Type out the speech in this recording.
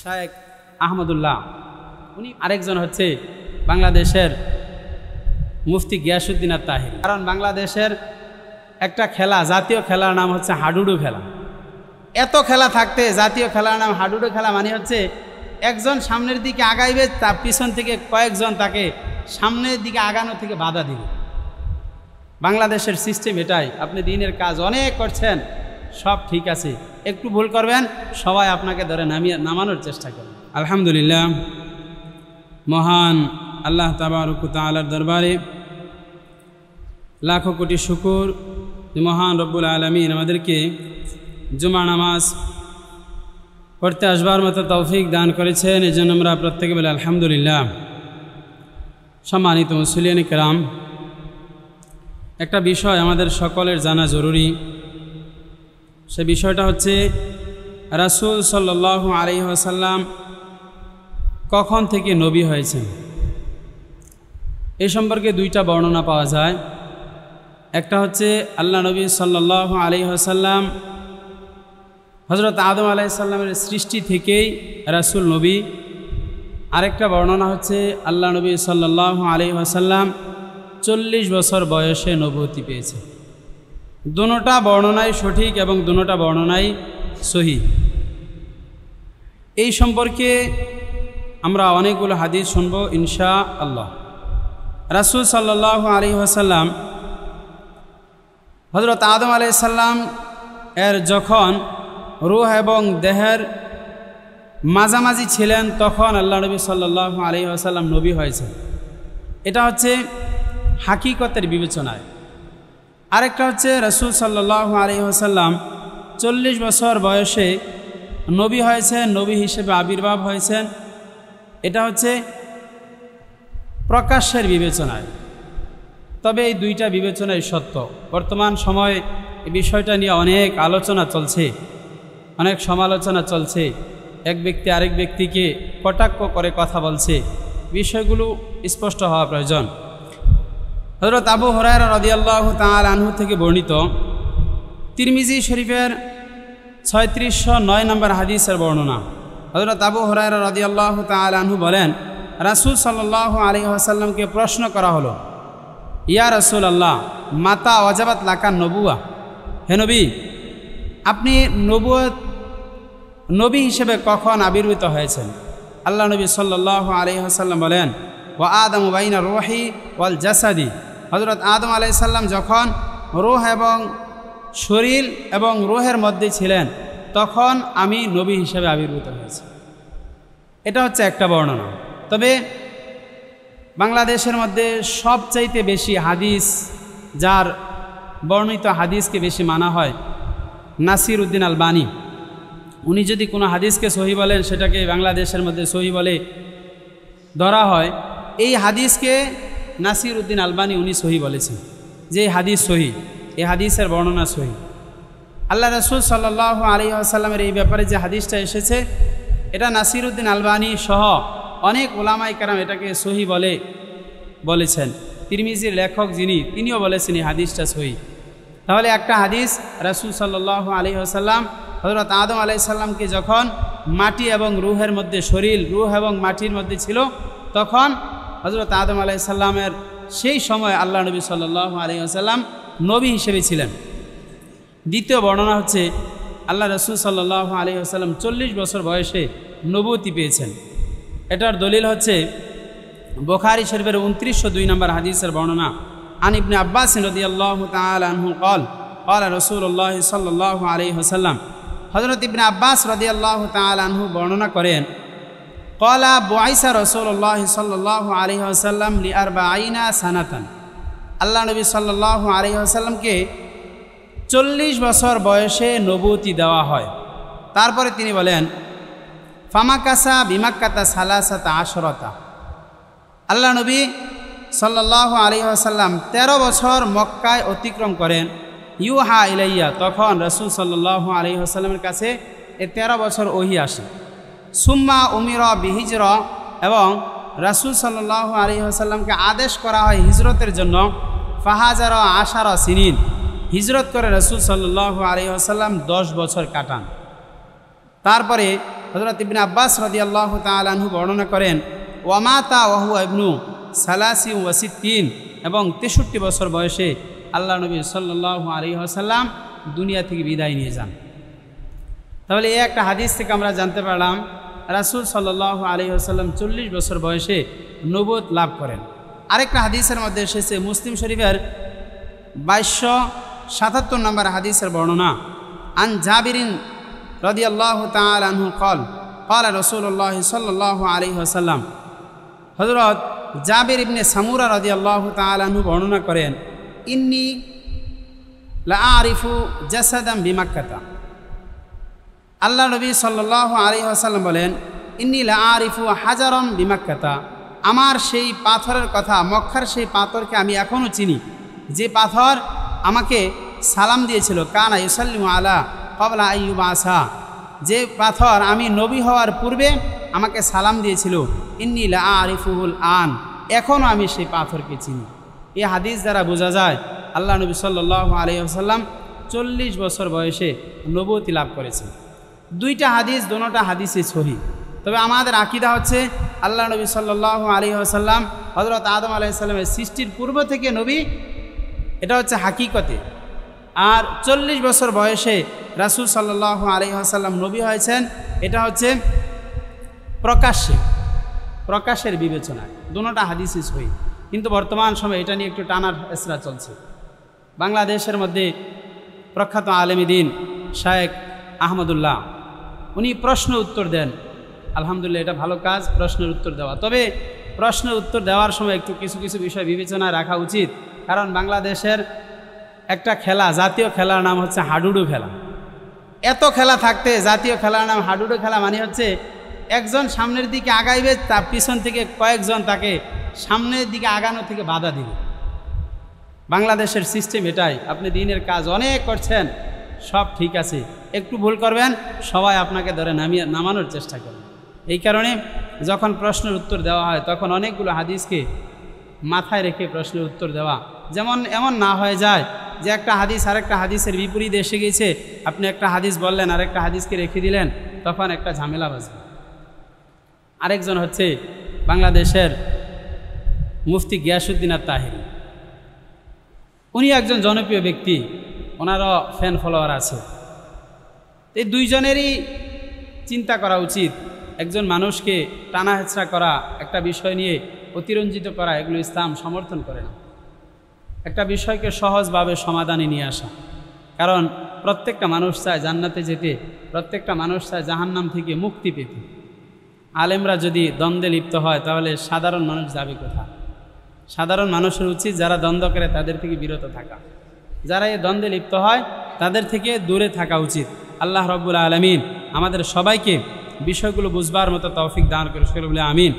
শায়েখ আহমদুল্লাহ, উনি আরেকজন হচ্ছে বাংলাদেশের মুফতি গিয়াসউদ্দিন আত-তাহিরি। কারণ বাংলাদেশের একটা খেলা, জাতীয় খেলার নাম হচ্ছে হাডুডু খেলা। এত খেলা থাকতে জাতীয় খেলার নাম হাডুডু খেলা মানে হচ্ছে একজন সামনের দিকে আগাইবে, তার পিছন থেকে কয়েকজন তাকে সামনের দিকে আগানো থেকে বাধা দিবে। বাংলাদেশের সিস্টেম এটাই। আপনি দিনের কাজ অনেক করছেন, সব ঠিক আছে, একটু ভুল করবেন, সবাই আপনাকে ধরে নামানোর চেষ্টা করবেন। আলহামদুলিল্লাহ, মহান আল্লাহ তাবারক ওয়া তাআলার দরবারে লাখো কোটি শুকর যে মহান রব্বুল আলামিন আমাদেরকে জুমা নামাজ পড়তে আসবার মতো তৌফিক দান করেছেন। এই জন্য আমরা প্রত্যেকে বলে আলহামদুলিল্লাহ। সম্মানিত মুসলিয়ান কেরাম, একটা বিষয় আমাদের সকলের জানা জরুরি। সে বিষয়টা হচ্ছে রাসূল সাল্লাল্লাহু আলাইহি ওয়াসাল্লাম কখন থেকে নবী হয়েছেন। এই সম্পর্কে দুইটা বর্ণনা পাওয়া যায়। একটা হচ্ছে আল্লাহ নবী সাল্লাল্লাহু আলাইহি ওয়াসাল্লাম হযরত আদম আলাইহিস সালামের সৃষ্টি থেকেই রাসূল নবী। আরেকটা বর্ণনা হচ্ছে আল্লাহ নবী সাল্লাল্লাহু আলাইহি ওয়াসাল্লাম 40 বছর বয়সে নবুয়তি পেয়েছে। দুটোটা বর্ণনাই সঠিক এবং দুটোটা বর্ণনাই সহিহ। এই সম্পর্কে আমরা অনেকগুলো হাদিস শুনবো ইনশাআল্লাহ। রাসূল সাল্লাল্লাহু আলাইহি ওয়াসাল্লাম হযরত আদম আলাইহিস সালাম এর যখন রূহ এবং দেহের মাঝামাঝি ছিলেন, তখন আল্লাহ নবী সাল্লাল্লাহু আলাইহি ওয়াসাল্লাম নবী হয়েছে। এটা হচ্ছে হাকিকতের বিবেচনায়। আরেকটা হচ্ছে রাসূল সাল্লাল্লাহু আলাইহি ওয়াসাল্লাম 40 বছর বয়সে নবী হয়েছেন, নবী হিসেবে আবির্ভাব হয়েছেন। এটা হচ্ছে প্রকাশ্যের বিবেচনায়। তবে এই দুইটা বিবেচনাই সত্য। বর্তমান সময়ে এই বিষয়টা নিয়ে অনেক আলোচনা চলছে, অনেক সমালোচনা চলছে। এক ব্যক্তি আরেক ব্যক্তিকে কটাক্ষ করে কথা বলছে। বিষয়গুলো স্পষ্ট হওয়া প্রয়োজন। হযরত আবু হুরায়রা রাদিয়াল্লাহু তাআলা আনহু থেকে বর্ণিত তিরমিজি শরীফের 3609 নম্বর হাদিসের বর্ণনা। হযরত আবু হুরায়রা রাদিয়াল্লাহু তাআলা আনহু বলেন, রাসূল সাল্লাল্লাহু আলাইহি ওয়াসাল্লামকে প্রশ্ন করা হলো, ইয়া রাসূলুল্লাহ, মাতা ওয়াজাবাত লাকান নবুয়া, হে নবী, আপনি নবী হিসেবে কখন আবির্ভূত হয়েছেন? আল্লাহ নবী সাল্লাল্লাহু আলাইহি ওয়াসাল্লাম বলেন, ওয়া আদামু বাইনা রূহি ওয়াল জাসাদি, হযরত আদম আলাইহিস সালাম যখন রূহ এবং শরীর এবং রূহের মধ্যে ছিলেন, তখন আমি নবী হিসেবে আবির্ভূত হয়েছি। এটা হচ্ছে একটা বর্ণনা। তবে বাংলাদেশের মধ্যে সবচাইতে বেশি হাদিস, যার বর্ণিত হাদিসকে বেশি মানা হয়, নাসির উদ্দিন আলবানী। উনি যদি কোনো হাদিসকে সহি বলেন, সেটাকে বাংলাদেশের মধ্যে সহি বলে ধরা হয়। এই হাদিসকে নাসির উদ্দিন আলবানী উনি সহি বলেছেন যে এই হাদিস সহি, এই হাদিসের বর্ণনা সহি। আল্লাহ রাসূল সাল্লাল্লাহু আলাইহি ওয়াসাল্লামের এই ব্যাপারে যে হাদিসটা এসেছে, এটা নাসির উদ্দিন আলবানী সহ অনেক উলামায়ে কেরাম এটাকে সহি বলেছেন। তিরমিজির লেখক তিনিও বলেছেন এই হাদিসটা সহি। তাহলে একটা হাদিস, রাসূল সাল্লাল্লাহু আলাইহি ওয়াসাল্লাম হযরত আদম আলাইহিস সালামকে যখন মাটি এবং রূহের মধ্যে, শরীর রূহ এবং মাটির মধ্যে ছিল, তখন হযরত আদম আলাইহিস সালামের সেই সময় আল্লাহ নবী সাল্লাল্লাহু আলাইহি ওয়াসাল্লাম নবী হিসেবে ছিলেন। দ্বিতীয় বর্ণনা হচ্ছে আল্লাহ রাসূল সাল্লাল্লাহু আলাইহি ওয়াসাল্লাম 40 বছর বয়সে নবুয়তি পেয়েছেন। এটার দলিল হচ্ছে বুখারী শরীফের 2902 নম্বর হাদিসের বর্ণনা। আন ইবনে আব্বাস রাদিয়াল্লাহু তাআলা আনহু قال قال رسول الله صلى الله عليه وسلم, হযরত ইবনে আব্বাস রাদিয়াল্লাহু তাআলা আনহু বর্ণনা করেন, قال بعث رسول الله صلى الله عليه وسلم ل40 سنة, আল্লাহ নবী সাল্লাল্লাহু আলাইহি ওয়াসাল্লামকে 40 বছর বয়সে নবুয়তি দেওয়া হয়। তারপরে তিনি বলেন, ফামাকাসা বিমাক্কাতা সালাসাতা আশরাতা, আল্লাহ নবী সাল্লাল্লাহু আলাইহি ওয়াসাল্লাম 13 বছর মক্কায় অতিক্রম করেন। ইউহা ইলাইয়া, তখন রাসূল সাল্লাল্লাহু আলাইহি ওয়াসাল্লামের কাছে এই 13 বছর ওহী আসে। সুম্মা উমিরা বিহিজরা, এবং রাসূল সাল্লাল্লাহু আলাইহি ওয়াসাল্লামকে আদেশ করা হয় হিজরতের জন্য। ফাহাজারা 10 সিনিন, হিজরত করে রাসূল সাল্লাল্লাহু আলাইহি ওয়াসাল্লাম 10 বছর কাটান। তারপরে হযরত ইবনে আব্বাস রাদিয়াল্লাহু তাআলা আনহু বর্ণনা করেন, ওয়ামাতা ওয়াহুয়া ইবনু সালাসি ওয়া সিত্তিন, এবং 63 বছর বয়সে আল্লাহ নবী সাল্লাল্লাহু আলাইহি ওয়াসাল্লাম দুনিয়া থেকে বিদায় নিয়ে যান। তাহলে এই একটা হাদিস থেকে আমরা জানতে পারলাম রাসূল সাল্লাল্লাহু আলাইহি ওয়াসাল্লাম 40 বছর বয়সে নবুয়ত লাভ করেন। আরেকটা হাদিসের মধ্যে এসেছে, মুসলিম শরীফের 2277 নম্বর হাদিসের বর্ণনা, আন জাবিরিন রাদিয়াল্লাহু তাআলা আনহু قال قال رسول الله صلى الله عليه وسلم, হযরত জাবির ইবনে সামুরা রাদিয়াল্লাহু তাআলা আনহু বর্ণনা করেন, ইন্নী লা আরিফু জাসাদাম বিমাক্কাতা, আল্লাহ নবী সাল্লাল্লাহু আলাইহি ওয়াসাল্লাম বলেন, ইন্নী লা আরিফু হাজারাম বিমাক্কাতা, আমার সেই পাথরের কথা, মক্কার সেই পাথরকে আমি এখনও চিনি, যে পাথর আমাকে সালাম দিয়েছিল, কানা ইউসাল্লিমু আলা ক্বাবলা আইয়ুবাসা, যে পাথর আমি নবী হওয়ার পূর্বে আমাকে সালাম দিয়েছিল, ইন্নী লা আরিফুহুল আন, এখনও আমি সেই পাথরকে চিনি। এই হাদিস দ্বারা বোঝা যায় আল্লাহ নবী সাল্লাল্লাহু আলাইহি ওয়াসাল্লাম 40 বছর বয়সে নবুয়তি লাভ করেছেন। দুইটা হাদিস, দোনোটা হাদিসই সহিহ। তবে আমাদের আকীদা হচ্ছে আল্লাহ নবী সাল্লাল্লাহু আলাইহি ওয়াসাল্লাম হযরত আদম আলাইহিস সালামের সৃষ্টির পূর্ব থেকে নবী, এটা হচ্ছে হাকিকতে। আর 40 বছর বয়সে রাসূল সাল্লাল্লাহু আলাইহি ওয়াসাল্লাম নবী হয়েছেন, এটা হচ্ছে প্রকাশের বিবেচনায়। দুটোটা হাদিসই সহিহ। কিন্তু বর্তমান সময়ে এটা নিয়ে একটু টানার হেচড়া চলছে। বাংলাদেশের মধ্যে প্রখ্যাত আলেমী দ্বীন শায়েখ আহমদুল্লাহ, উনি প্রশ্ন উত্তর দেন। আলহামদুলিল্লাহ, এটা ভালো কাজ প্রশ্নের উত্তর দেওয়া। তবে প্রশ্নের উত্তর দেওয়ার সময় একটু কিছু কিছু বিষয় বিবেচনায় রাখা উচিত। কারণ বাংলাদেশের একটা খেলা, জাতীয় খেলার নাম হচ্ছে হাডুডু খেলা। এত খেলা থাকতে জাতীয় খেলার নাম হাডুডু খেলা মানে হচ্ছে একজন সামনের দিকে আগাইবে, তার পিছন থেকে কয়েকজন তাকে সামনের দিকে আগানো থেকে বাধা দিবে। বাংলাদেশের সিস্টেম এটাই। আপনি দিনের কাজ অনেক করছেন, সব ঠিক আছে, একটু ভুল করবেন, সবাই আপনাকে ধরে নামানোর চেষ্টা করবে। এই কারণে যখন প্রশ্নের উত্তর দেওয়া হয় তখন অনেকগুলো হাদিসকে মাথায় রেখে প্রশ্নের উত্তর দেওয়া, যেমন এমন না হয়ে যায় যে একটা হাদিস আরেকটা হাদিসের বিপরীতে এসে গেছে, আপনি একটা হাদিস বললেন আরেকটা হাদিসকে রেখে দিলেন, তখন একটা ঝামেলা বাজবে। আরেকজন হচ্ছে বাংলাদেশের মুফতি গিয়াসউদ্দিন আত-তাহেরি। উনি একজন জনপ্রিয় ব্যক্তি, ওনারও ফ্যান ফলোয়ার আছে। এই দুইজনেরই চিন্তা করা উচিত। একজন মানুষকে টানা হেচড়া করা, একটা বিষয় নিয়ে অতিরঞ্জিত করা, এগুলো ইসলাম সমর্থন করে না। একটা বিষয়কে সহজভাবে সমাধানে নিয়ে আসা। কারণ প্রত্যেকটা মানুষ চায় জান্নাতে যেতে, প্রত্যেকটা মানুষ চায় জাহান্নাম থেকে মুক্তি পেতে। আলেমরা যদি দ্বন্দ্বে লিপ্ত হয় তাহলে সাধারণ মানুষ যাবে কোথায়? সাধারণ মানুষের উচিত যারা দ্বন্দ্ব করে তাদের থেকে বিরত থাকা, যারা এই দ্বন্দ্বে লিপ্ত হয় তাদের থেকে দূরে থাকা উচিত। আল্লাহ রাব্বুল আলামিন আমাদের সবাইকে বিষয়গুলো বুঝবার মতো তৌফিক দান করে, সকলে বলে আমিন।